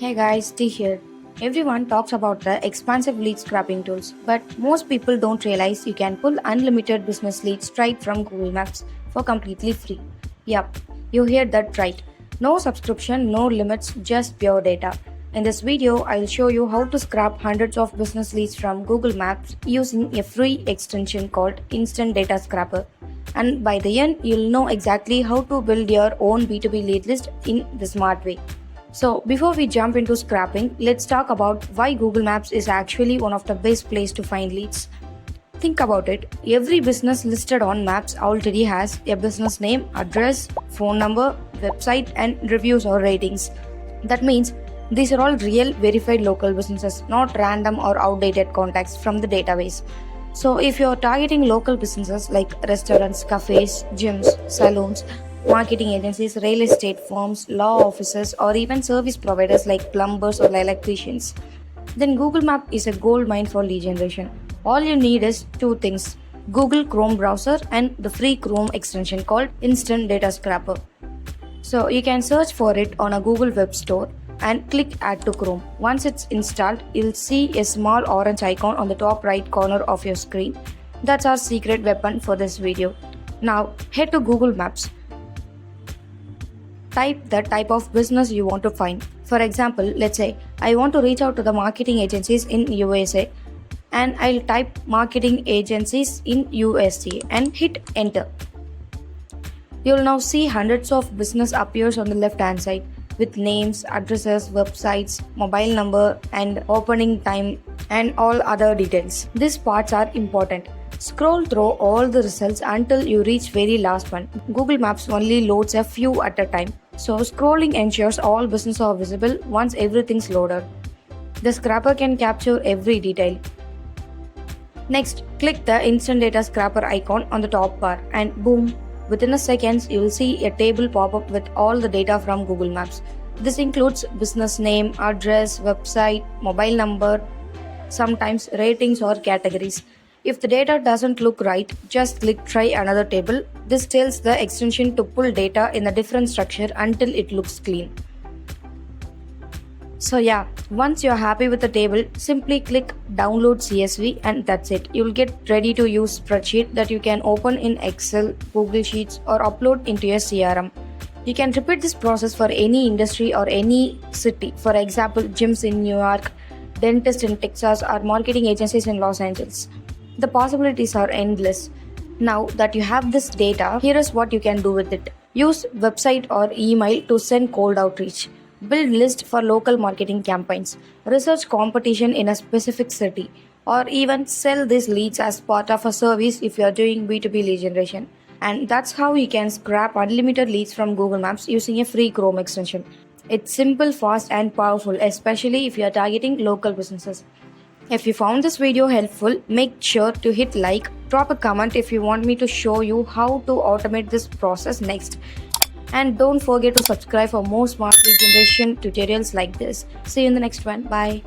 Hey guys, T here. Everyone talks about the expansive lead scrapping tools, but most people don't realize you can pull unlimited business leads straight from Google Maps for completely free. Yup, you heard that right. No subscription, no limits, just pure data. In this video, I'll show you how to scrap hundreds of business leads from Google Maps using a free extension called Instant Data Scrapper. And by the end, you'll know exactly how to build your own B2B lead list in the smart way. So, before we jump into scrapping, let's talk about why Google Maps is actually one of the best places to find leads. Think about it. Every business listed on Maps already has a business name, address, phone number, website, and reviews or ratings. That means these are all real verified local businesses, not random or outdated contacts from the database. So, if you're targeting local businesses like restaurants, cafes, gyms, salons, marketing agencies, real estate firms, law offices, or even service providers like plumbers or electricians, then Google Map is a gold mine for lead generation. All you need is two things: Google Chrome browser and the free Chrome extension called Instant Data Scrapper. So you can search for it on a Google Web Store and click Add to Chrome. Once it's installed, you'll see a small orange icon on the top right corner of your screen. That's our secret weapon for this video. Now head to Google Maps. Type the type of business you want to find. For example, let's say I want to reach out to the marketing agencies in USA, and I'll type marketing agencies in USA and hit enter. You'll now see hundreds of business appears on the left hand side with names, addresses, websites, mobile number and opening time and all other details. These parts are important. Scroll through all the results until you reach very last one. Google Maps only loads a few at a time. So scrolling ensures all business are visible once everything's loaded. The scrapper can capture every detail. Next, click the Instant Data Scrapper icon on the top bar and boom, within a second you will see a table pop up with all the data from Google Maps. This includes business name, address, website, mobile number, sometimes ratings or categories. If the data doesn't look right, just click try another table. This tells the extension to pull data in a different structure until it looks clean. So yeah, once you're happy with the table, simply click download CSV and that's it. You'll get ready to use spreadsheet that you can open in Excel, Google Sheets or upload into your CRM. You can repeat this process for any industry or any city. For example, gyms in New York, dentists in Texas or marketing agencies in Los Angeles. The possibilities are endless. Now that you have this data, here is what you can do with it. Use website or email to send cold outreach. Build list for local marketing campaigns. Research competition in a specific city. Or even sell these leads as part of a service if you are doing B2B lead generation. And that's how you can scrap unlimited leads from Google Maps using a free Chrome extension. It's simple, fast and powerful, especially if you are targeting local businesses. If you found this video helpful, make sure to hit like, drop a comment if you want me to show you how to automate this process next. And don't forget to subscribe for more smart lead generation tutorials like this. See you in the next one. Bye.